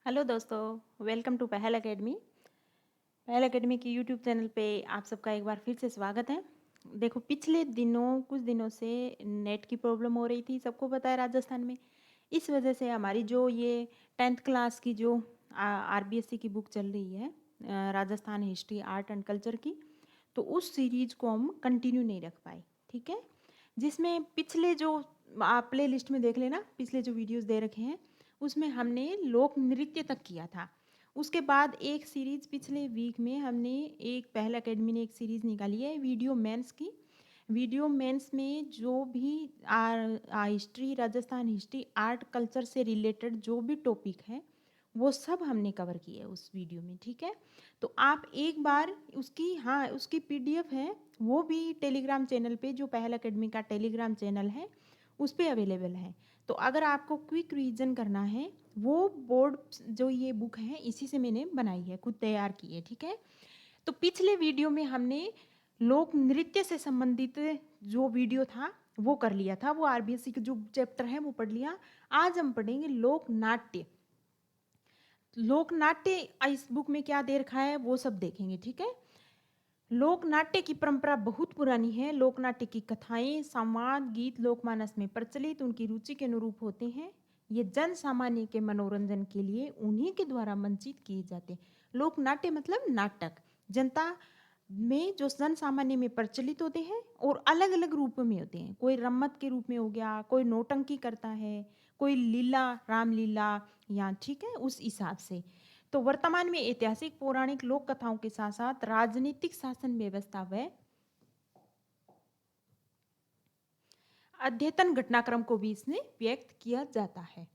Hello दोस्तों, welcome to पहल academy. पहल एकेडमी की यूट्यूब चैनल पे आप सबका एक बार फिर से स्वागत है। देखो, पिछले दिनों कुछ दिनों से नेट की प्रॉब्लम हो रही थी, सबको पता है राजस्थान में। इस वजह से हमारी जो ये 10th क्लास की जो आरबीएससी की बुक चल रही है, Rajasthan history art and culture की, तो उस सीरीज को हम कंटिन्यू नहीं रख पाए। ठीक है, जिसमें पिछले जो आप प्ले लिस्ट में देख लेना, पिछले जो वीडियोस दे रखे हैं उसमें हमने लोक नृत्य तक किया था। उसके बाद एक सीरीज पिछले वीक में हमने एक पहल एकेडमी ने एक सीरीज निकाली है वीडियो मेंस की। वीडियो मेंस में जो भी history, Rajasthan history art culture से रिलेटेड जो भी टॉपिक है वो सब हमने कवर किए उस वीडियो में। ठीक है, तो आप एक बार उसकी, हाँ, उसकी पीडीएफ है, वो भी टेलीग्राम चैनल पे, जो पहल एकेडमी का टेलीग्राम चैनल है उस पर अवेलेबल है। तो अगर आपको क्विक रिवीजन करना है, वो बोर्ड जो ये बुक है इसी से मैंने बनाई है, खुद तैयार की है। ठीक है, तो पिछले वीडियो में हमने लोक नृत्य से संबंधित जो वीडियो था वो कर लिया था, वो आरबीएससी का जो चैप्टर है वो पढ़ लिया। आज हम पढ़ेंगे लोक नाट्य। लोक नाट्य इस बुक में क्या दे रखा है वो सब देखेंगे। ठीक है, लोक नाट्य की परंपरा बहुत पुरानी है। लोक नाट्य की कथाएं, संवाद, गीत लोकमानस में प्रचलित, उनकी रुचि के अनुरूप होते हैं। ये जन सामान्य के मनोरंजन के लिए उन्हीं के द्वारा मंचित किए जाते हैं। लोक नाट्य मतलब नाटक, जनता में जो जन सामान्य में प्रचलित होते हैं और अलग अलग रूप में होते हैं। कोई रम्मत के रूप में हो गया, कोई नौटंकी करता है, कोई लीला, रामलीला, या ठीक है उस हिसाब से। तो वर्तमान में ऐतिहासिक पौराणिक लोक कथाओं के साथ साथ राजनीतिक शासन व्यवस्था व अद्यतन घटनाक्रम को भी इसमें व्यक्त किया जाता है।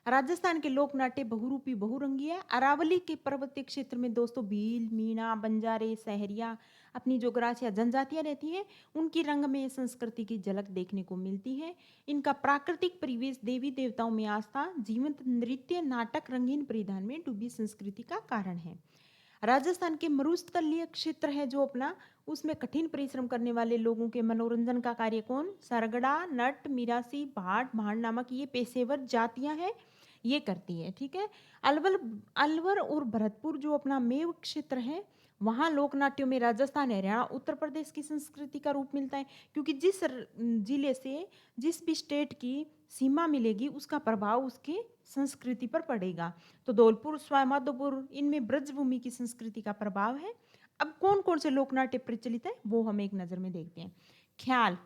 राजस्थान के लोक नाट्य बहुरूपी बहुरंगी है। अरावली के पर्वतीय क्षेत्र में दोस्तों भील, मीणा, बंजारे, सहरिया, अपनी जो ग्रासिया जनजातियां रहती हैं, उनकी रंगमय संस्कृति की झलक देखने को मिलती है। इनका प्राकृतिक परिवेश, देवी देवताओं में आस्था, जीवंत नृत्य, नाटक, रंगीन परिधान में डूबी संस्कृति का कारण है। राजस्थान के मरुस्थलीय क्षेत्र है जो अपना, उसमें कठिन परिश्रम करने वाले लोगों के मनोरंजन का कार्य कौन, सरगड़ा, नट, मिरासी, भाट, भांड नामक ये पेशेवर जातियां हैं, ये करती है। ठीक है, अलवर, अलवर और भरतपुर जो अपना मेव क्षेत्र है, वहाँ लोक नाट्यों में राजस्थान, हरियाणा, उत्तर प्रदेश की संस्कृति का रूप मिलता है। क्योंकि जिस जिले से, जिस भी स्टेट की सीमा मिलेगी उसका प्रभाव उसके संस्कृति पर पड़ेगा। तो धौलपुर, स्वामाधोपुर, इनमें ब्रजभूमि की संस्कृति का प्रभाव है। अब कौन कौन से लोक नाट्य प्रचलित है वो हम एक नजर में देखते हैं। ख्याल,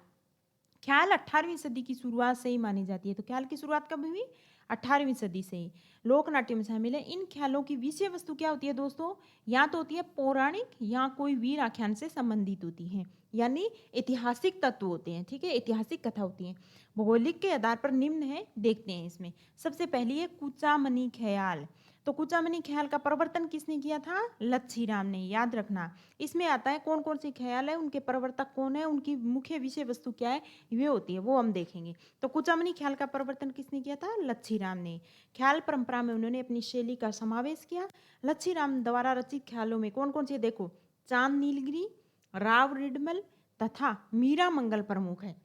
ख्याल 18वीं सदी की शुरुआत से ही मानी जाती है। तो ख्याल की शुरुआत कब हुई, 18वीं सदी से ही लोक नाट्य में शामिल है। इन ख्यालों की विषय वस्तु क्या होती है दोस्तों, या तो होती है पौराणिक या कोई वीर आख्यान से संबंधित होती है, यानी ऐतिहासिक तत्व होते हैं। ठीक है, ऐतिहासिक कथा होती है। भौगोलिक के आधार पर निम्न है, देखते हैं इसमें। सबसे पहली है कुचामनी ख्याल। तो कुचामनी ख्याल का प्रवर्तन किसने किया था, लच्छी राम ने, याद रखना। इसमें आता है कौन कौन से ख्याल है, उनके प्रवर्तक कौन है, उनकी मुख्य विषय वस्तु क्या है, ये होती है, वो हम देखेंगे। तो कुचामनी ख्याल का प्रवर्तन किसने किया था, लच्छी राम ने। ख्याल परंपरा में उन्होंने अपनी शैली का समावेश किया। लच्छी राम द्वारा रचित ख्यालों में कौन कौन से, देखो, चांद नीलगिरी, राव रिडमल तथा मीरा मंगल प्रमुख है।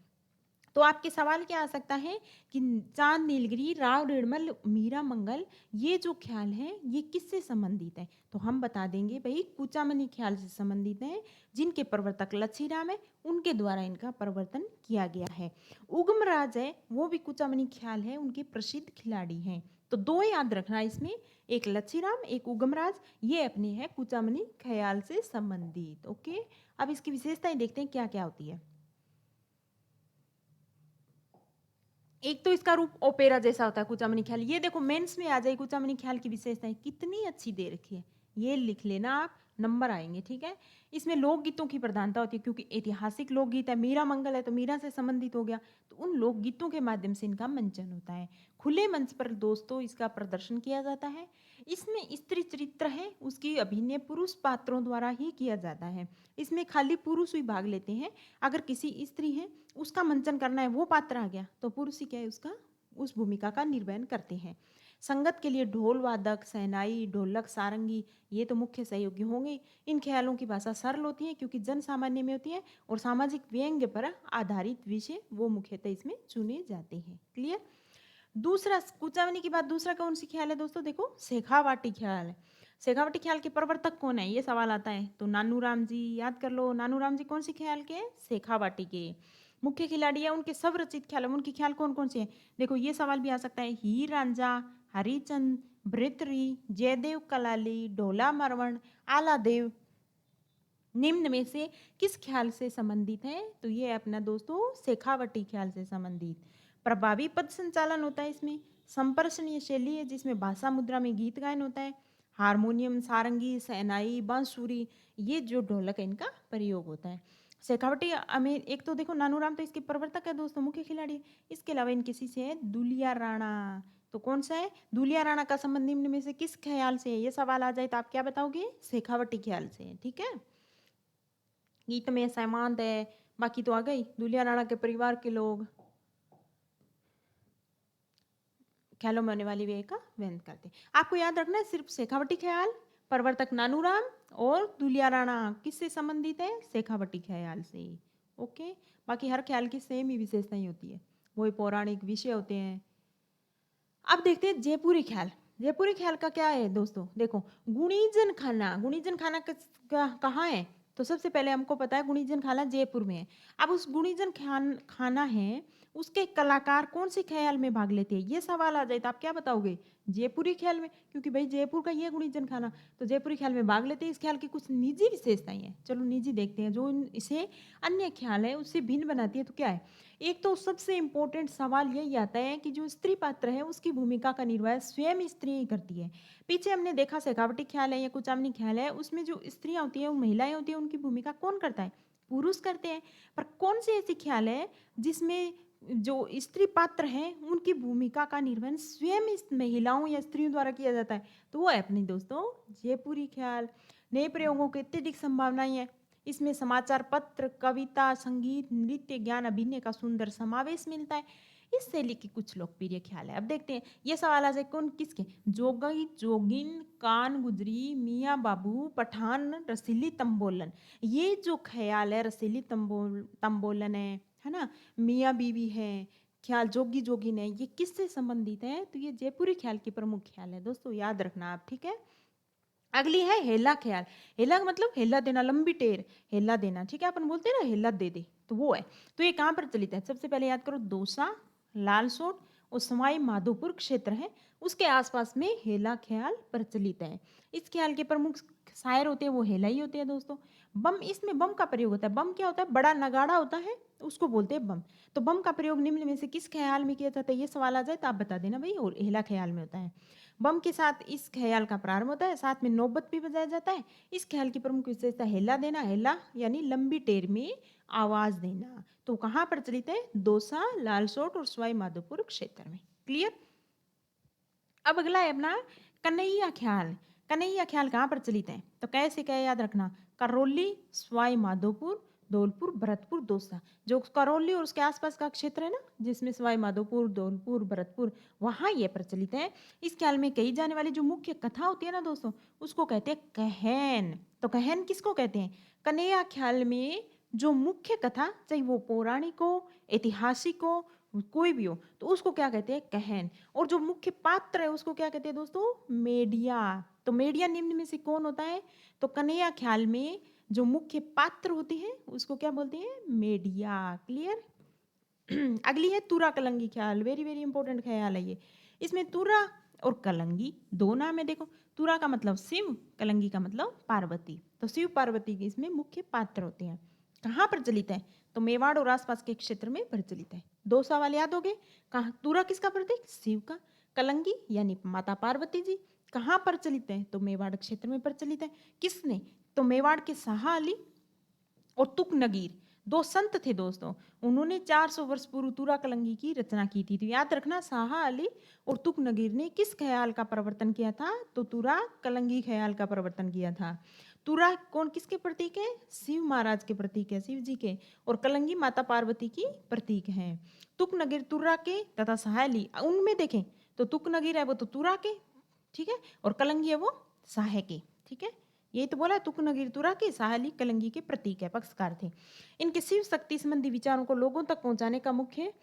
तो आपके सवाल क्या आ सकता है कि चांद नीलगिरी, राव रिडमल, मीरा मंगल, ये जो ख्याल हैं ये किससे संबंधित है, तो हम बता देंगे भाई कुचामनी ख्याल से संबंधित है, जिनके प्रवर्तक लच्छीराम है, उनके द्वारा इनका प्रवर्तन किया गया है। उगमराज है, वो भी कुचामनी ख्याल है, उनके प्रसिद्ध खिलाड़ी हैं। तो दो याद रखना इसमें, एक लच्छीराम, एक उगमराज, ये अपने हैं कुचामनी ख्याल से संबंधित। ओके, अब इसकी विशेषताएं देखते हैं क्या क्या होती है। एक तो इसका रूप ओपेरा जैसा होता है कुचामनी ख्याल, ये देखो मेंस में आ जाए, कुचामनी ख्याल की विशेषताएं कितनी अच्छी दे रखी है, ये लिख लेना आप, नंबर आएंगे। ठीक है, इसमें लोकगीतों की प्रधानता होती है, क्योंकि ऐतिहासिक लोकगीत है, मीरा मंगल है तो मीरा से संबंधित हो गया, तो उन लोकगीतों के माध्यम से इनका मंचन होता है। खुले मंच पर दोस्तों इसका प्रदर्शन किया जाता है। इसमें स्त्री चरित्र है, उसकी अभिनय पुरुष पात्रों द्वारा ही किया जाता है। इसमें खाली पुरुष ही भाग लेते हैं। अगर किसी स्त्री है उसका मंचन करना है, वो पात्र आ गया, तो पुरुष ही क्या है उसका, उस भूमिका का निर्वहन करते हैं। संगत के लिए ढोल वादक, शहनाई, ढोलक, सारंगी, ये तो मुख्य सहयोगी होंगे। इन ख्यालों की भाषा सरल होती है क्योंकि जन सामान्य में होती है, और सामाजिक व्यंग्य पर आधारित विषय वो मुख्यतः इसमें चुने जाते हैं। क्लियर। दूसरा कुचामनी के बाद दूसरा कौन सी ख्याल है दोस्तों? देखो शेखावाटी ख्याल है। शेखावाटी ख्याल के प्रवर्तक कौन है? ये सवाल आता है। तो नानूराम जी, याद कर लो। नानूराम जी कौन सी ख्याल के हैं? शेखावाटी के। मुख्य खिलाड़ी है उनके सब रचित ख्याल है। उनके ख्याल कौन कौन से हैं? देखो ये सवाल भी आ सकता है। हीर रांझा, हरिचंद, भृतरी, जयदेव कलाली, ढोला मरवण, आलादेव निम्न में से किस ख्याल से संबंधित है? तो ये अपना दोस्तों शेखावटी ख्याल से संबंधित। प्रभावी पद संचालन होता है इसमें। संप्रेषणीय शैली है जिसमें भाषा मुद्रा में गीत गायन होता है। हारमोनियम, सारंगी, शहनाई, बांसुरी, ये जो ढोलक है इनका प्रयोग होता है। शेखावटी हमें एक तो देखो नानूराम तो इसके प्रवर्तक है दोस्तों, मुख्य खिलाड़ी। इसके अलावा इन किसी से है दुलिया राणा। तो कौन सा है? दुलिया राणा का संबंध निम्न में से किस ख्याल से है? ये सवाल आ जाए तो आप क्या बताओगे? शेखावटी ख्याल से है। ठीक है। गीत में सहमांत है। बाकी तो आ गई दुलिया राणा के परिवार के लोग ख्यालों में होने वाली व्यय का व्यंग करते। आपको याद रखना है सिर्फ शेखावटी ख्याल, प्रवर्तक नानूराम और दुलिया राणा किससे संबंधित है? शेखावटी ख्याल से। ओके। बाकी हर ख्याल की सेम ही विशेषताएं होती है, वही पौराणिक विषय होते हैं। अब देखते हैं जयपुरी ख्याल। जयपुरी ख्याल का क्या है दोस्तों? देखो गुणीजन खाना। गुणीजन खाना कहाँ है? तो सबसे पहले हमको पता है गुणीजन खाना जयपुर में है। अब उस गुणीजन खाना है, उसके कलाकार कौन से ख्याल में भाग लेते हैं? ये सवाल आ जाए तो आप क्या बताओगे? जयपुरी ख्याल में, क्योंकि भाई जयपुर का ये गुणीजन खाना, तो जयपुरी ख्याल में भाग लेते हैं। इस ख्याल की कुछ निजी विशेषताएं हैं। चलो निजी देखते हैं जो इसे अन्य ख्याल है उससे भिन्न बनाती है। तो क्या है? एक तो सबसे इम्पोर्टेंट सवाल यही आता है कि जो स्त्री पात्र है उसकी भूमिका का निर्वाह स्वयं स्त्री ही करती है। पीछे हमने देखा शेखावटी ख्याल है या कुचामनी ख्याल है, उसमें जो स्त्रियां होती हैं, वो महिलाएं होती हैं, उनकी भूमिका कौन करता है? पुरुष करते हैं। पर कौन से ऐसे ख्याल है जिसमें जो स्त्री पात्र हैं उनकी भूमिका का निर्वहन स्वयं इस महिलाओं या स्त्रियों द्वारा किया जाता है? तो वो है अपनी दोस्तों जयपुरी ख्याल। नए प्रयोगों की अत्यधिक संभावनाएं हैं। इसमें समाचार पत्र, कविता, संगीत, नृत्य, ज्ञान, अभिनय का सुंदर समावेश मिलता है। इस शैली के कुछ लोकप्रिय ख्याल है। अब देखते हैं ये सवाल आ जाए कौन किसके? जोगी, जोगिन, कान गुजरी, मियाँ बाबू, पठान, रसीली तंबोलन। ये जो ख्याल है रसीली तंबोलन है ना, मियाँ बीवी है, ख्याल जोगी जोगिन है, ये किससे संबंधित है? तो ये जयपुरी ख्याल के प्रमुख ख्याल है दोस्तों, याद रखना आप। ठीक है। अगली है हेला ख्याल। हेला का मतलब हेला देना, लंबी टेर, हेला देना। ठीक है, अपन बोलते हैं ना हेला दे दे, तो वो है। तो ये कहाँ प्रचलित है? सबसे पहले याद करो दौसा, लालसोट और सवाई माधोपुर क्षेत्र है, उसके आसपास में हेला ख्याल प्रचलित है। इस ख्याल के प्रमुख शायर होते हैं वो हेला ही होते हैं दोस्तों। बम, इसमें बम का प्रयोग होता है। बम क्या होता है? बड़ा नगाड़ा होता है, उसको बोलते हैं बम। तो बम का प्रयोग निम्न में से किस ख्याल में किया जाता है? ये सवाल आ जाए तो आप बता देना भाई, और हेला ख्याल में होता है। बम के साथ इस ख्याल का प्रारंभ होता है, साथ में नौबत भी बजाया जाता है। इस ख्याल की प्रमुख विशेषता हेला देना, हेला यानी लंबी टेर में आवाज देना। तो कहाँ प्रचलित है? दौसा, लालसोट और सवाई माधोपुर क्षेत्र में। क्लियर। अब अगला है अपना कन्हैया ख्याल। कन्हैया ख्याल कहाँ प्रचलित है? तो कैसे क्या याद रखना? करौली, सवाई माधोपुर, धौलपुर, भरतपुर, दौसा। जो करौली और उसके आसपास का क्षेत्र है ना, जिसमें सवाई माधोपुर, धौलपुर, भरतपुर, वहाँ ये प्रचलित है। इस ख्याल में कही जाने वाली जो मुख्य कथा होती है ना दोस्तों, उसको कहते हैं कहन। तो कहन किसको कहते हैं? कन्हैया ख्याल में जो मुख्य कथा, चाहे वो पौराणिक हो, ऐतिहासिक हो, कोई भी हो, तो उसको क्या कहते हैं? कहन। और जो मुख्य पात्र है उसको क्या कहते हैं दोस्तों? मेडिया। तो मेडिया निम्न में से कौन होता है? तो कन्हैया ख्याल में जो मुख्य पात्र होते हैं उसको क्या बोलते हैं? मेडिया। क्लियर। अगली है तुरा कलंगी ख्याल। वेरी वेरी इंपॉर्टेंट ख्याल है ये। इसमें तुरा और कलंगी दो नाम है। देखो तुरा का मतलब शिव, कलंगी का मतलब पार्वती। तो शिव पार्वती के इसमें मुख्य पात्र होते हैं। कहाँ प्रचलित है? तो मेवाड़ और आसपास के क्षेत्र में प्रचलित है। दो सवाल याद हो गए। कहाँ? तुरा किसका प्रतीक? शिव का। कलंगी यानी माता पार्वती जी कहाँ प्रचलित है? तो मेवाड़ क्षेत्र में प्रचलित है। किसने? तो मेवाड़ के शाह अली और तुक नगीर, दो संत थे दोस्तों। उन्होंने 400 वर्ष पूर्व तुरा कलंगी की रचना की थी। तो याद रखना शाह अली और तुक नगीर ने किस ख्याल का प्रवर्तन किया था? तो तुरा कलंगी ख्याल का प्रवर्तन किया था। तुरा कौन किसके प्रतीक है? शिव महाराज के प्रतीक है, शिव जी के। और कलंगी माता पार्वती की प्रतीक है। तुक नगीर तुरा के तथा शाह अली उनमें देखें तो तुक नगीर है वो तो तुरा के, ठीक है, और कलंगी है वो शाह के। ठीक है, यही तो बोला, तुक नगीर तुरा के, शाह अली कलंगी के प्रतीक है, पक्षकार थे। इनके शिव शक्ति संबंधी विचारों को लोगों तक पहुंचाने का मुख्य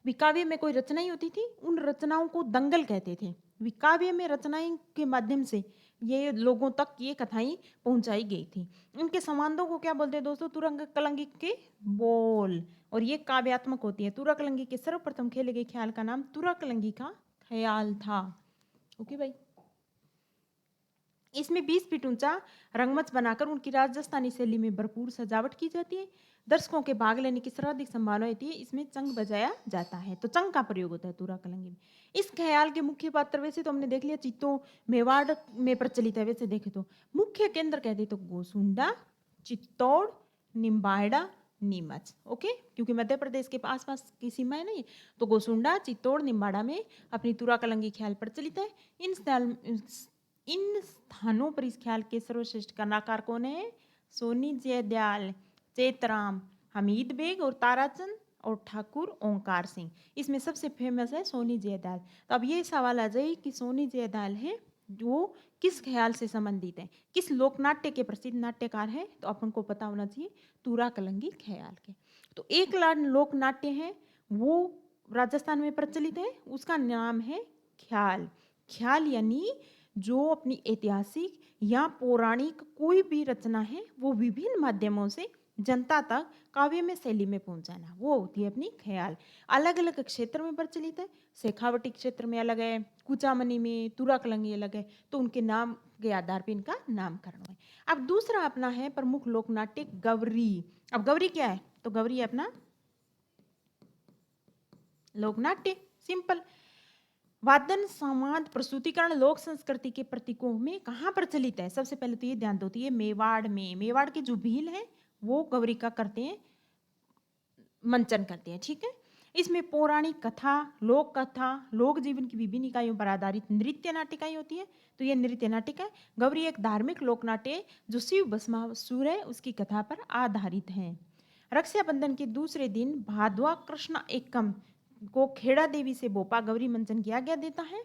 विकाव्य में कोई रचनाएं होती थी, उन रचनाओं को दंगल कहते थे। विकाव्य में रचनाएं के माध्यम से ये लोगों तक ये कथाएं पहुंचाई गई थी। इनके संवादों को क्या बोलते हैं दोस्तों? तुरंगकलंगी के बोल। और ये काव्यात्मक होती है। तुरकलंगी के सर्वप्रथम खेले गए ख्याल का नाम तुरकलंगी का ख्याल था। ओके भाई। इसमें 20 फीट ऊंचा रंगमंच बनाकर उनकी राजस्थानी शैली में भरपूर सजावट की जाती है। दर्शकों के भाग लेने की सर्वाधिक संभावना होती है। इसमें चंग बजाया जाता है, तो चंग का प्रयोग होता है तुरा कलंगी में। इस ख्याल के मुख्य पात्र वैसे तो हमने देख लिया चित्तो मेवाड़ में प्रचलित है। वैसे देखे तो मुख्य केंद्र कहते तो गोसुंडा, चित्तौड़, निम्बाहेड़ा, नीमच। ओके, क्योंकि मध्य प्रदेश के आसपास की सीमा है नहीं, तो गोसुंडा, चित्तौड़, निम्बाड़ा में अपनी तुरा कलंगी ख्याल प्रचलित है। इन स्थानों पर इस ख्याल के सर्वश्रेष्ठ कलाकार कौन है? सोनी जयदयाल, चेतराम, हमीद बेग और ताराचंद और ठाकुर ओंकार सिंह। इसमें सबसे फेमस है सोनी जयदयाल। तो अब ये सवाल आ जाए कि सोनी जयदयाल है जो किस ख्याल से संबंधित है, किस लोकनाट्य के प्रसिद्ध नाट्यकार है? तो अपन को पता होना चाहिए तुरा कलंगी ख्याल के। तो एक लोकनाट्य है वो राजस्थान में प्रचलित है, उसका नाम है ख्याल। ख्याल यानी जो अपनी ऐतिहासिक या पौराणिक कोई भी रचना है वो विभिन्न माध्यमों से जनता तक काव्य में शैली में पहुंचाना, वो होती है अपनी ख्याल। अलग अलग क्षेत्र में प्रचलित है। शेखावटी क्षेत्र में अलग है, कुचामनी में, तुराकलंगी अलग है, तो उनके नाम के आधार पर इनका नामकरण है। अब दूसरा अपना है प्रमुख लोकनाट्य गवरी। अब गवरी क्या है? तो गवरी है अपना लोकनाट्य। सिंपल। वादन, संवाद, प्रस्तुतिकरण लोक संस्कृति के प्रतीकों में कहाँ प्रचलित है? सबसे पहले तो ये ध्यान दो, तो ये मेवाड़ में, मेवाड़ के जो भील है वो गौरी का करते हैं, मंचन करते हैं। ठीक है। इसमें पौराणिक कथा, लोक कथा, लोक जीवन की विभिन्न इकाइयों पर आधारित नृत्य नाटिकाएं होती है। तो ये नृत्य नाटिका है। गौरी एक धार्मिक लोक नाट्य है जो शिव भस्मासुर है उसकी कथा पर आधारित है। रक्षाबंधन के दूसरे दिन भादवा कृष्ण एकम को खेड़ा देवी से बोपा गौरी मंचन किया गया देता है।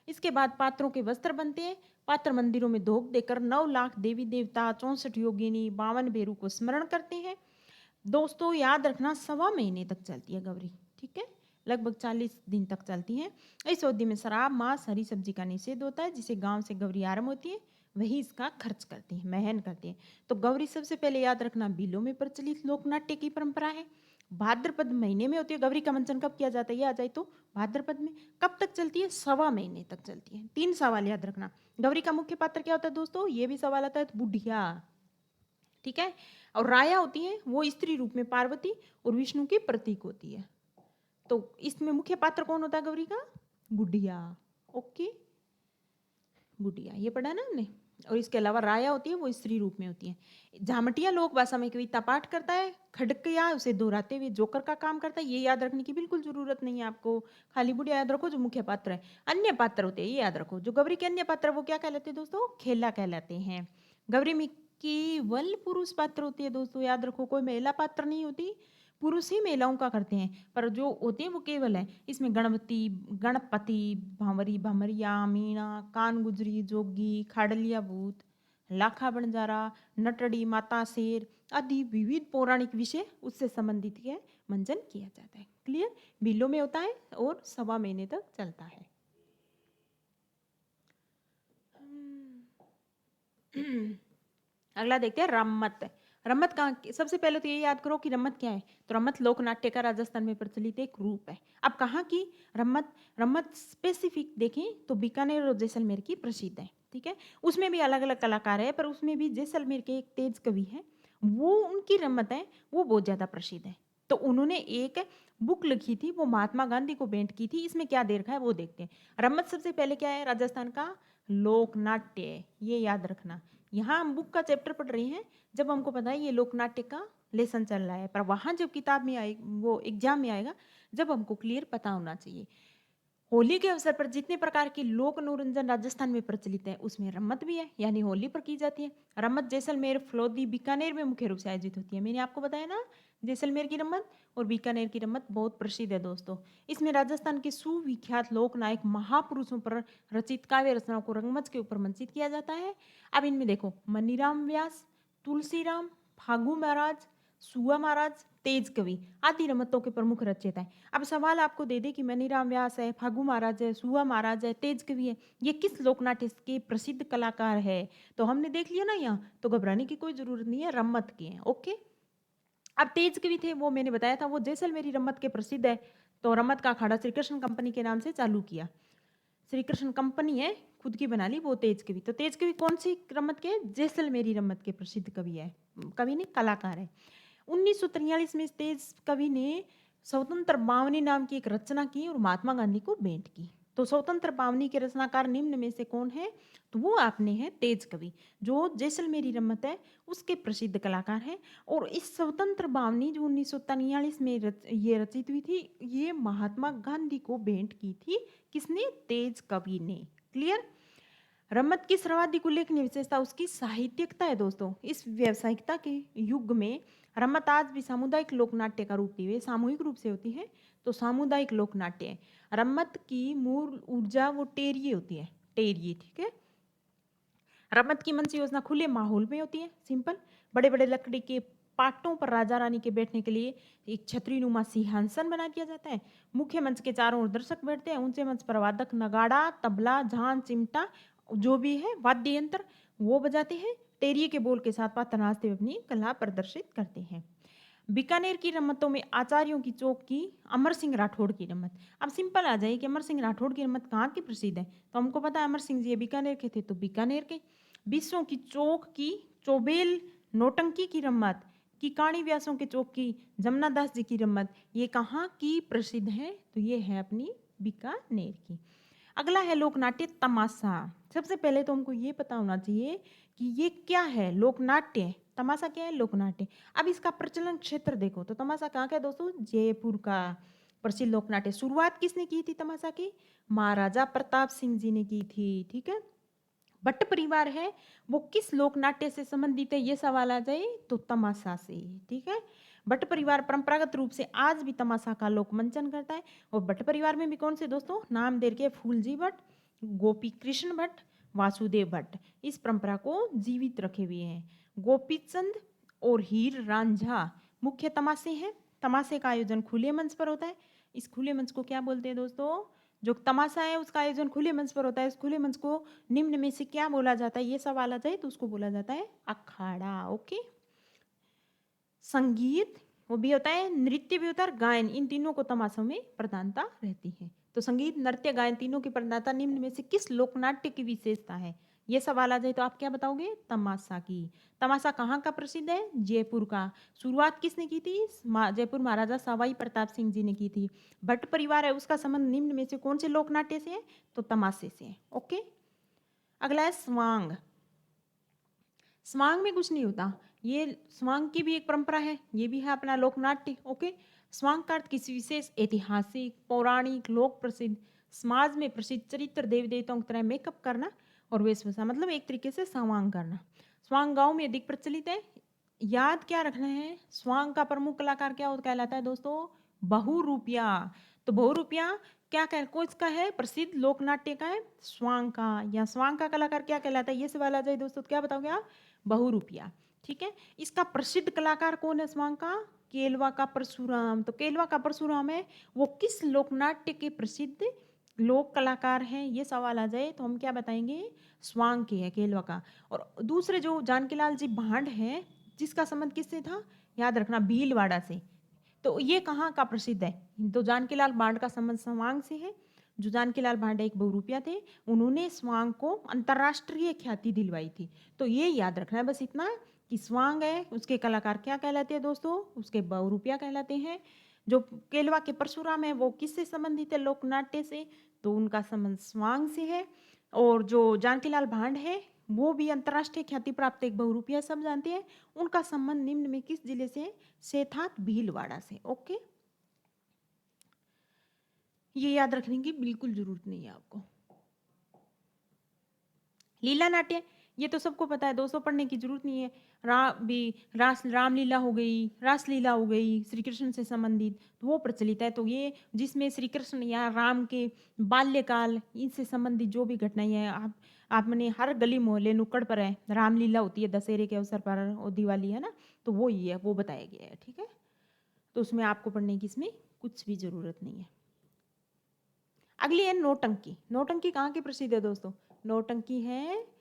इसके बाद पात्रों के वस्त्र बनते हैं। पात्र मंदिरों में धोख देकर 9 लाख देवी देवता, 64 योगिनी, 52 बेरू को स्मरण करते हैं। दोस्तों याद रखना 1.25 महीने तक चलती है गौरी। ठीक है, लगभग 40 दिन तक चलती है। इस अवधि में शराब, मांस, हरी सब्जी का निषेध होता है। जिसे गांव से गौरी आरंभ होती है वही इसका खर्च करती है, महन करती है। तो गौरी सबसे पहले याद रखना बिलों में प्रचलित लोकनाट्य की परंपरा है। भाद्रपद महीने में होती है। गौरी का मंचन कब किया जाता है ये आ जाए तो भाद्रपद में। कब तक चलती है? 1.25 महीने तक चलती है। 3 सवाल याद रखना। गौरी का मुख्य पात्र क्या होता है दोस्तों? ये भी सवाल आता है। तो बुढ़िया। ठीक है। और राया होती है वो स्त्री रूप में पार्वती और विष्णु की प्रतीक होती है। तो इसमें मुख्य पात्र कौन होता है गौरी का? बुढ़िया। ओके, बुढ़िया ये पढ़ा ना हमने। और इसके अलावा राया होती है वो स्त्री रूप में होती है। झामटिया लोक भाषा में कविता पाठ करता है। खड़किया उसे दोहराते हुए जोकर का काम करता है। ये याद रखने की बिल्कुल जरूरत नहीं है आपको। खाली बुढ़िया याद रखो जो मुख्य पात्र है। अन्य पात्र होते हैं ये याद रखो। जो गौरी के अन्य पात्र वो क्या कहलाते हैं दोस्तों? खेला कहलाते हैं। गौरी में केवल पुरुष पात्र होती है दोस्तों, याद रखो। कोई महिला पात्र नहीं होती। पुरुष ही महिलाओं का करते हैं, पर जो होते हैं वो केवल है। इसमें गणपति, भंवरी, भमरिया, मीणा, कान गुजरी, जोगी, खाडलिया भूत, लाखा बंजारा, नटड़ी, माता शेर आदि विविध पौराणिक विषय उससे संबंधित है मंचन किया जाता है। क्लियर? बिलों में होता है और 1.25 महीने तक चलता है। अगला देखते हैं रम्मत। रम्मत कहाँ? सबसे पहले तो ये याद करो कि रम्मत क्या है। तो रम्मत लोक नाट्य का राजस्थान में प्रचलित एक रूप है। अब कहाँ की रम्मत? रम्मत स्पेसिफिक देखें तो बीकानेर और जैसलमेर की प्रसिद्ध है। ठीक है, उसमें भी अलग अलग कलाकार है, पर उसमें भी जैसलमेर के एक तेज कवि है, वो उनकी रम्मत है वो बहुत ज्यादा प्रसिद्ध है। तो उन्होंने एक बुक लिखी थी, वो महात्मा गांधी को भेंट की थी। इसमें क्या दे रखा है वो देखते हैं। रम्मत सबसे पहले क्या है? राजस्थान का लोक नाट्य है, ये याद रखना। यहाँ हम बुक का चैप्टर पढ़ रहे हैं जब हमको पता है ये लोकनाट्य का लेसन चल रहा है, पर वहां जब किताब में आए वो एग्जाम में आएगा जब हमको क्लियर पता होना चाहिए। होली के अवसर पर जितने प्रकार की लोक मनोरंजन राजस्थान में प्रचलित है उसमें रम्मत भी है, यानी होली पर की जाती है। रम्मत जैसलमेर, फलोदी, बीकानेर में मुख्य रूप से आयोजित होती है। मैंने आपको बताया ना, जैसलमेर की रम्मत और बीकानेर की रम्मत बहुत प्रसिद्ध है दोस्तों। इसमें राजस्थान के सुविख्यात लोक नायक महापुरुषों पर रचित काव्य रचनाओं को रंगमंच के ऊपर मंचित किया जाता है। अब इनमें देखो, मनीराम व्यास, तुलसीराम, फागू महाराज, सुआ महाराज, तेज कवि, आदि रमतों के प्रमुख रचयिता हैं। अब सवाल आपको दे दे कि मनीराम व्यास है, फागू महाराज है, सुआ महाराज है, तेज कवि है, ये किस लोकनाट्य के प्रसिद्ध कलाकार है? तो हमने देख लिया ना यहाँ, तो घबराने की कोई जरूरत नहीं है, रम्मत के हैं। ओके, अब तेज कवि थे वो मैंने बताया था, वो जैसलमेरी रम्मत के प्रसिद्ध है। तो रम्मत का अखाड़ा श्री कृष्ण कंपनी के नाम से चालू किया। श्री कृष्ण कंपनी है, खुद की बना ली, वो तेज कवि। तो तेज कवि कौन सी रम्मत के? जैसलमेरी रम्मत के प्रसिद्ध कवि है, कवि ने कलाकार है। 1943 में इस तेज कवि ने स्वतंत्र बावनी नाम की एक रचना की और महात्मा गांधी को भेंट की। तो स्वतंत्र बावनी के रचनाकार निम्न में से कौन है? तो वो आपने है तेज कवि, जो जैसलमेरी रम्मत है उसके प्रसिद्ध कलाकार हैं। और इस स्वतंत्र बावनी जो 1943 में ये रचित हुई थी, ये महात्मा गांधी को भेंट की थी। किसने? तेज कवि ने। क्लियर? रम्मत की सर्वाधिक उल्लेखनीय विशेषता उसकी साहित्यिकता है दोस्तों। इस व्यावसायिकता के युग में रम्मत आज भी सामुदायिक लोकनाट्य का रूप ली हुई है, सामूहिक रूप से होती है तो सामुदायिक लोकनाट्य है। रम्मत की मूल ऊर्जा वो टेरिये होती है, टेरिये, ठीक है। रम्मत की मंच योजना खुले माहौल में होती है, सिंपल। बड़े बड़े लकड़ी के पाटों पर राजा रानी के बैठने के लिए एक छतरीनुमा सिंहासन बना दिया जाता है। मुख्य मंच के चारों ओर दर्शक बैठते हैं। ऊंचे मंच पर वादक नगाड़ा, तबला, झांझ, चिमटा जो भी है वाद्य यंत्र वो बजाते हैं। टेरिये के बोल के साथ पात्र नाचते हुए अपनी कला प्रदर्शित करते हैं। बीकानेर की रम्मतों में आचार्यों की चौक की अमर सिंह राठौड़ की रम्मत। अब सिंपल आ जाए कि अमर सिंह राठौड़ की रम्मत कहाँ की प्रसिद्ध है, तो हमको पता है अमर सिंह जी बीकानेर के थे, तो बीकानेर के। बीसों की चौक की चौबेल नौटंकी की रम्मत, की काणी व्यासों के चौक की जमुना दास जी की रम्मत, ये कहाँ की प्रसिद्ध है? तो ये है अपनी बीकानेर की। अगला है लोकनाट्य तमाशा। सबसे पहले तो हमको ये पता होना चाहिए कि ये क्या है, लोकनाट्य है। तमाशा क्या है? लोकनाट्य। अब इसका प्रचलन क्षेत्र देखो तो तमाशा कहाँ का है दोस्तों? जयपुर का प्रसिद्ध लोकनाट्य। शुरुआत किसने की थी तमाशा की? महाराजा प्रताप सिंह जी ने की थी, ठीक है। भट्ट परिवार है वो किस लोकनाट्य से संबंधित है, ये सवाल आ जाए तो तमाशा से, ठीक है। भट्ट परिवार परंपरागत रूप से आज भी तमाशा का लोक मंचन करता है। और भट्ट परिवार में भी कौन से दोस्तों नाम दे रखे? फूलजी भट्ट, गोपी कृष्ण भट्ट, वासुदेव भट्ट, इस परंपरा को जीवित रखे हुए हैं। गोपीचंद और हीर रांझा मुख्य तमाशे हैं। तमाशे का आयोजन खुले मंच पर होता है। इस खुले मंच को क्या बोलते हैं दोस्तों? जो तमाशा है उसका आयोजन खुले मंच पर होता है। इस खुले मंच को निम्न में से क्या बोला जाता है, ये सवाल आ जाए तो उसको बोला जाता है अखाड़ा। ओके, संगीत वो भी होता है, नृत्य भी होता है, और गायन, इन तीनों को तमाशों में प्रधानता रहती है। तो संगीत, नृत्य, गायन तीनों की प्रधानता निम्न में से किस लोकनाट्य की विशेषता है, ये सवाल आ जाए तो आप क्या बताओगे? तमाशा की। तमाशा कहाँ का प्रसिद्ध है? जयपुर का। शुरुआत किसने की थी? जयपुर महाराजा सवाई प्रताप सिंह जी ने की थी। भट्ट परिवार है उसका संबंध निम्न में से कौन से लोकनाट्य से है? तो तमाशे से है। ओके, अगला है स्वांग। स्वांग में कुछ नहीं होता, ये स्वांग की भी एक परंपरा है, ये भी है अपना लोकनाट्य। ओके, स्वांग का अर्थ किसी विशेष ऐतिहासिक, पौराणिक, लोक प्रसिद्ध समाज में प्रसिद्ध चरित्र देवी देवताओं की तरह मेकअप करना और वेशभूषा, मतलब एक तरीके से स्वांग करना। स्वांग गांव में अधिक प्रचलित है। याद क्या रखना है? स्वांग का प्रमुख कलाकार क्या कहलाता है दोस्तों? बहुरूपिया। तो बहुरूपिया क्या कह किसका है? प्रसिद्ध लोकनाट्य का है, स्वांग का। या स्वांग का कलाकार क्या कहलाता है, ये सवाल आ जाए दोस्तों तो क्या बताओगे आप? बहुरूपिया, ठीक है। इसका प्रसिद्ध कलाकार कौन है स्वांग का? केलवा का परशुराम। तो केलवा का परशुराम है वो किस लोकनाट्य के प्रसिद्ध लोक कलाकार हैं, ये सवाल आ जाए तो हम क्या बताएंगे? स्वांग के है, केलवा का। और दूसरे जो जानकीलाल जी भांड हैं, जिसका संबंध किससे था? याद रखना, भीलवाड़ा से। तो ये कहाँ का प्रसिद्ध है? तो जानकीलाल भांड का संबंध स्वांग से है। जो जानकीलाल भांड एक बहुरूपिया थे, उन्होंने स्वांग को अंतर्राष्ट्रीय ख्याति दिलवाई थी। तो ये याद रखना है बस इतना कि स्वांग है उसके कलाकार क्या कहलाते हैं दोस्तों? उसके बहुरूपिया कहलाते हैं। जो केलवा के परशुराम है वो किससे संबंधित है? लोकनाट्य से। तो उनका संबंध स्वांग से है। और जो जानकीलाल भांड है वो भी अंतर्राष्ट्रीय ख्याति प्राप्त एक बहुरूपिया, सब जानते हैं। उनका संबंध निम्न में किस जिले से था? भीलवाड़ा से। ओके, ये याद रखने की बिल्कुल जरूरत नहीं है आपको। लीला नाट्य, ये तो सबको पता है दोस्तों, पढ़ने की जरूरत नहीं है। रामलीला हो गई, रासलीला हो गई, श्री कृष्ण से संबंधित, तो वो प्रचलित है। तो ये जिसमें श्री कृष्ण या राम के बाल्यकाल इनसे संबंधित जो भी घटनाएं हैं, आपने हर गली मोहल्ले नुक्कड़ पर है रामलीला होती है दशहरे के अवसर पर, और दिवाली है ना, तो वो ही है, वो बताया गया है, ठीक है। तो उसमें आपको पढ़ने की इसमें कुछ भी जरूरत नहीं है। अगली है नौटंकी। नौटंकी कहाँ की प्रसिद्ध है दोस्तों? नौटंकी है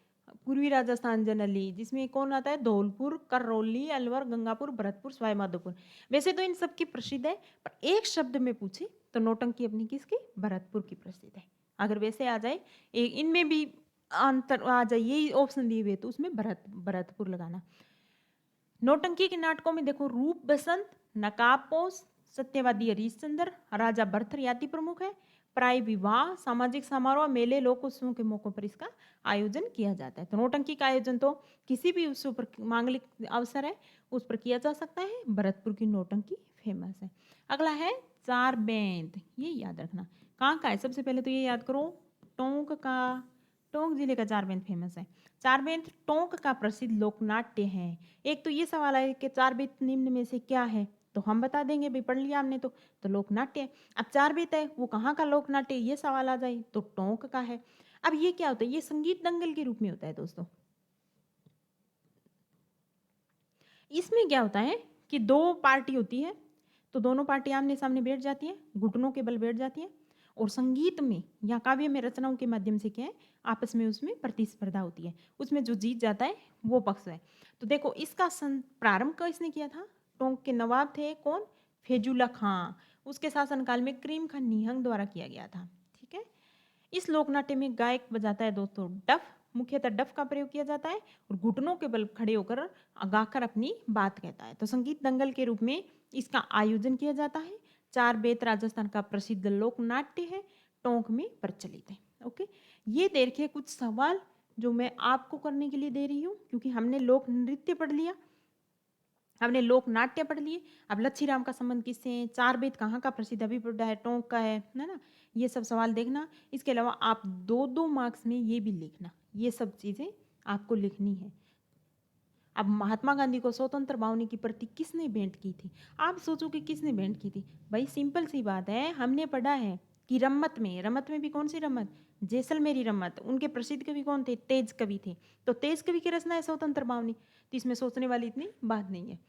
पूर्वी राजस्थान जनरली, जिसमें कौन आता है? धौलपुर, करौली, अलवर, गंगापुर, भरतपुर, सवाई माधोपुर। वैसे तो इन सब की प्रसिद्ध है, पर एक शब्द में पूछे तो नौटंकी अपनी किसकी? भरतपुर की प्रसिद्ध है। अगर वैसे आ जाए इनमें भी अंतर आ जाए, यही ऑप्शन दिए हुए तो उसमें भरतपुर लगाना। नौटंकी के नाटकों में देखो, रूप बसंत, नकाबपोश, सत्यवादी हरिश्चंद्र, राजा भर्तृहरि प्रमुख है। प्राय विवाह, सामाजिक समारोह, मेले, लोक उत्सवों के मौकों पर इसका आयोजन किया जाता है। तो नौटंकी का आयोजन तो किसी भी उत्सव पर, मांगलिक अवसर है उस पर किया जा सकता है। भरतपुर की नौटंकी फेमस है। अगला है चार बेंत, ये याद रखना। कहाँ का है? सबसे पहले तो ये याद करो, टोंक का। टोंक जिले का चार बेंत फेमस है। चार बेंत टोंक का प्रसिद्ध लोकनाट्य है। एक तो ये सवाल है कि चार बेंत निम्न में से क्या है, तो हम बता देंगे, भाई पढ़ लिया हमने तो लोकनाट्य है। अब चार बेंत है, वो कहाँ का लोकनाट्य, ये सवाल आ जाए तो टोंक का है। अब ये क्या होता है? ये संगीत दंगल के रूप में होता है दोस्तों। इसमें क्या होता है कि दो पार्टी होती है, तो दोनों पार्टी आमने सामने बैठ जाती है, घुटनों के बल बैठ जाती है, और संगीत में या काव्य में रचनाओं के माध्यम से क्या है, आपस में उसमें प्रतिस्पर्धा होती है। उसमें जो जीत जाता है वो पक्ष है। तो देखो, इसका प्रारंभ किसने किया था? टोंक के नवाब थे कौन? फैजुल्ला खां। उसके शासनकाल में करीम खान निहंग द्वारा किया गया था। ठीक है। इस लोकनाट्य में गायक बजाता है दोस्तों डफ, मुख्यतः डफ का प्रयोग किया जाता है, और घुटनों के बल खड़े होकर गाकर अपनी बात कहता है। तो संगीत दंगल के रूप में इसका आयोजन किया जाता है। चार बेत राजस्थान का प्रसिद्ध लोकनाट्य है, टोंक में प्रचलित है। ओके, ये देखिए कुछ सवाल जो मैं आपको करने के लिए दे रही हूँ, क्योंकि हमने लोक नृत्य पढ़ लिया, हमने लोक नाट्य पढ़ लिए। अब लच्छी राम का संबंध किससे है? चार बेत कहाँ का प्रसिद्ध? अभी पढ़ा है, टोंक का है ना। ये सब सवाल देखना। इसके अलावा आप दो दो मार्क्स में ये भी लिखना, ये सब चीजें आपको लिखनी है। अब महात्मा गांधी को स्वतंत्र भावना की प्रति किसने भेंट की थी? आप सोचो कि किसने भेंट की थी? भाई सिंपल सी बात है, हमने पढ़ा है कि रमत में भी कौन सी रमत? जैसलमेरी रमत। उनके प्रसिद्ध कवि कौन थे? तेज कवि थे। तो तेज कवि की रचना है स्वतंत्र भावनी, तो इसमें सोचने वाली इतनी बात नहीं है।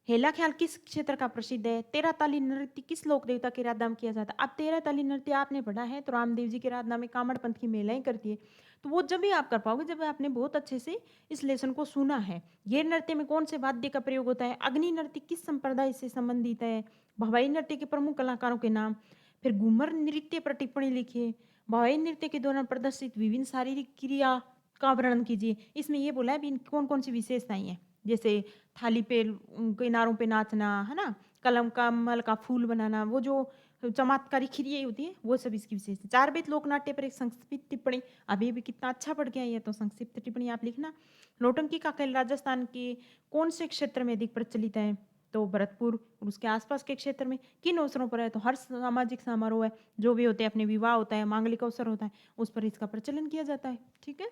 हेला ख्याल किस क्षेत्र का प्रसिद्ध है? तेरह ताली नृत्य किस लोक देवता की आराधना में किया जाता है? अब तेरह ताली नृत्य आपने पढ़ा है, तो रामदेव जी की आराधना में कामड़ पंथ की महिलाएं करती है। तो वो जब भी आप कर पाओगे जब आपने बहुत अच्छे से इस लेसन को सुना है। ये नृत्य में कौन से वाद्य का प्रयोग होता है? अग्नि नृत्य किस संप्रदाय से संबंधित है? भवाई नृत्य के प्रमुख कलाकारों के नाम। फिर घूमर नृत्य पर टिप्पणी लिखिए। भवाई नृत्य के दौरान प्रदर्शित विभिन्न शारीरिक क्रिया का वर्णन कीजिए। इसमें ये बोला है भी कौन कौन सी विशेषताएं हैं, जैसे थाली पे किनारों पे नाचना, है ना, कलम कमल का फूल बनाना, वो जो चमत्कारी क्रियाएं होती है, वो सब इसकी विशेषता। चार बेत लोकनाट्य पर एक संक्षिप्त टिप्पणी। अभी भी कितना अच्छा पढ़ के आई है, तो संक्षिप्त टिप्पणी आप लिखना। नौटंकी का खेल राजस्थान के कौन से क्षेत्र में अधिक प्रचलित है? तो भरतपुर और उसके आसपास के क्षेत्र में। किन अवसरों पर है? तो हर सामाजिक समारोह है, जो भी होते हैं, अपने विवाह होता है, मांगलिक अवसर होता है, उस पर इसका प्रचलन किया जाता है। ठीक है।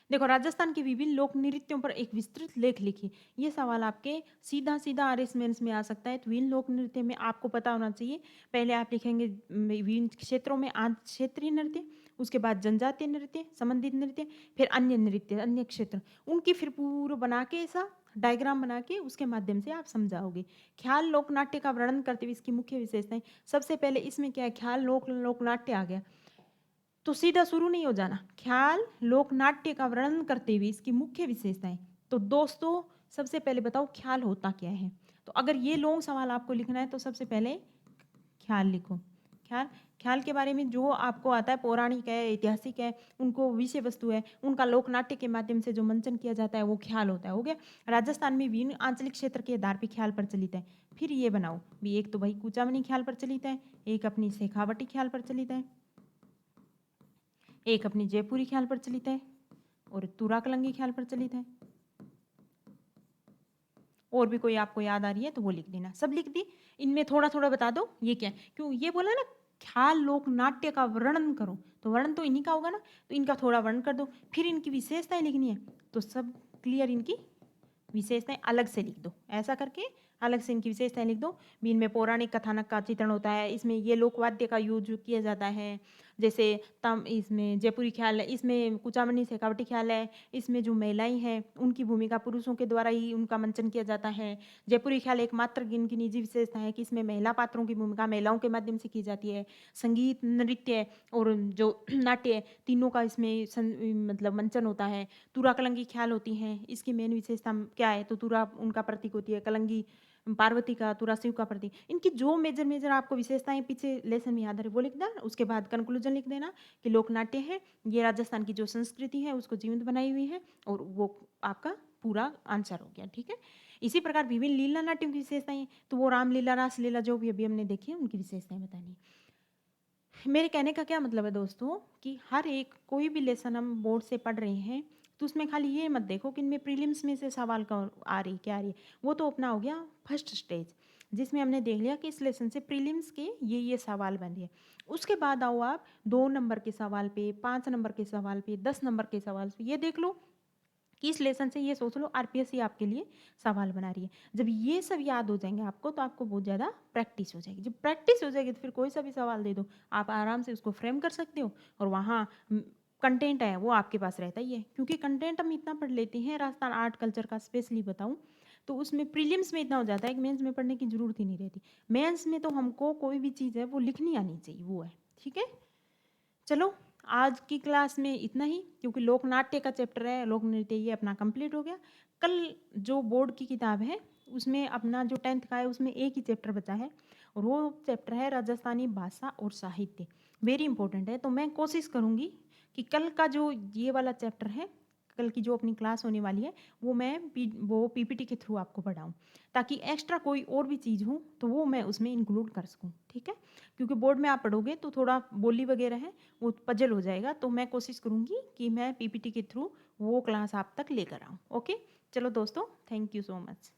देखो, राजस्थान के विभिन्न लोक नृत्यों पर एक विस्तृत लेख लिखिए। ये सवाल आपके सीधा सीधा आरएस मेंस में आ सकता है। तो विभिन्न लोक नृत्य में आपको पता होना चाहिए। पहले आप लिखेंगे विभिन्न क्षेत्रों में आंत क्षेत्रीय नृत्य, उसके बाद जनजातीय नृत्य, संबंधित नृत्य, फिर अन्य नृत्य, अन्य क्षेत्र, उनकी फिर पूरा बना के ऐसा डायग्राम बना के उसके माध्यम से आप समझाओगे। ख्याल लोकनाट्य का वर्णन करते हुए इसकी मुख्य विशेषताएं। सबसे पहले इसमें क्या है? ख्याल लोकनाट्य आ गया, तो सीधा शुरू नहीं हो जाना। ख्याल लोकनाट्य का वर्णन करते हुए इसकी मुख्य विशेषताएं। तो दोस्तों सबसे पहले बताओ ख्याल होता क्या है? तो अगर ये लॉन्ग सवाल आपको लिखना है तो सबसे पहले ख्याल लिखो। ख्याल, ख्याल के बारे में जो आपको आता है, पौराणिक है, ऐतिहासिक है, उनको विषय वस्तु है, उनका लोकनाट्य के माध्यम से जो मंचन किया जाता है वो ख्याल होता है। हो गया। राजस्थान में विभिन्न आंचलिक क्षेत्र के आधार पर ख्याल प्रचलित है। फिर ये बनाओ भी, एक तो भाई कूचामनी ख्याल प्रचलित है, एक अपनी शेखावटी ख्याल प्रचलित है, एक अपनी जयपुरी ख्याल प्रचलित है, और तुराकलंगी ख्याल प्रचलित है। और भी कोई आपको याद आ रही है तो वो लिख देना। सब लिख दी। इनमें थोड़ा थोड़ा बता दो ये क्या है। क्यों ये बोला ना, ख्याल लोक नाट्य का वर्णन करो, तो वर्णन तो इन्हीं का होगा ना, तो इनका थोड़ा वर्णन कर दो। फिर इनकी विशेषताएं लिखनी है, तो सब क्लियर इनकी विशेषताएं अलग से लिख दो। ऐसा करके अलग से इनकी विशेषताएं लिख दो। भी इनमें पौराणिक कथानक का चित्रण होता है, इसमें ये लोकवाद्य का यूज किया जाता है, जैसे तम इसमें जयपुरी ख्याल है, इसमें कुचामनी शेखावटी ख्याल है, इसमें जो महिलाएं हैं उनकी भूमिका पुरुषों के द्वारा ही उनका मंचन किया जाता है। जयपुरी ख्याल एकमात्र इनकी निजी विशेषता है कि इसमें महिला पात्रों की भूमिका महिलाओं के माध्यम से की जाती है। संगीत, नृत्य और जो नाट्य, तीनों का इसमें मतलब मंचन होता है। तुरा कलंगी ख्याल होती हैं, इसकी मेन विशेषता क्या है, तो तुरा उनका प्रतीक होती है, कलंगी पार्वती का, तुरा शिव का प्रतीक। इनकी जो मेजर मेजर आपको विशेषताएं पीछे लेसन में याद है वो लिख देना। उसके बाद कंक्लूजन लिख देना कि लोकनाट्य है ये राजस्थान की जो संस्कृति है उसको जीवंत बनाई हुई है, और वो आपका पूरा आंसर हो गया। ठीक है, इसी प्रकार विभिन्न लीला नाट्यों की विशेषताएं, तो वो रामलीला, रासलीला जो भी अभी हमने देखी है उनकी विशेषताएं बतानी। मेरे कहने का क्या मतलब है दोस्तों, कि हर एक कोई भी लेसन हम बोर्ड से पढ़ रहे हैं तो उसमें खाली ये मत देखो कि इनमें प्रीलिम्स में से सवाल कौन आ रही क्या आ रही है। वो तो अपना हो गया फर्स्ट स्टेज, जिसमें हमने देख लिया कि इस लेसन से प्रीलिम्स के ये सवाल बन रहे हैं। उसके बाद आओ आप 2 नंबर के सवाल पे, 5 नंबर के सवाल पे, 10 नंबर के सवाल पे, ये देख लो कि इस लेसन से ये सोच लो आरपीएससी आपके लिए सवाल बना रही है। जब ये सब याद हो जाएंगे आपको तो आपको बहुत ज़्यादा प्रैक्टिस हो जाएगी। जब प्रैक्टिस हो जाएगी तो फिर कोई सा भी सवाल दे दो आप आराम से उसको फ्रेम कर सकते हो, और वहाँ कंटेंट है वो आपके पास रहता ही है, क्योंकि कंटेंट हम इतना पढ़ लेते हैं राजस्थान आर्ट कल्चर का स्पेशली बताऊँ तो उसमें प्रीलिम्स में इतना हो जाता है कि मेंस में पढ़ने की जरूरत ही नहीं रहती। मेंस में तो हमको कोई भी चीज़ है वो लिखनी आनी चाहिए, वो है। ठीक है, चलो आज की क्लास में इतना ही, क्योंकि लोकनाट्य का चैप्टर है, लोक नृत्य ये अपना कंप्लीट हो गया। कल जो बोर्ड की किताब है उसमें अपना जो 10th का है उसमें एक ही चैप्टर बचा है, और वो चैप्टर है राजस्थानी भाषा और साहित्य। वेरी इंपॉर्टेंट है, तो मैं कोशिश करूँगी कि कल का जो ये वाला चैप्टर है, कल की जो अपनी क्लास होने वाली है वो मैं वो पीपीटी के थ्रू आपको पढ़ाऊँ, ताकि एक्स्ट्रा कोई और भी चीज़ हो तो वो मैं उसमें इंक्लूड कर सकूँ। ठीक है, क्योंकि बोर्ड में आप पढ़ोगे तो थोड़ा बोली वगैरह है वो पजल हो जाएगा, तो मैं कोशिश करूँगी कि मैं पीपीटी के थ्रू वो क्लास आप तक लेकर आऊँ। ओके, चलो दोस्तों, थैंक यू सो मच।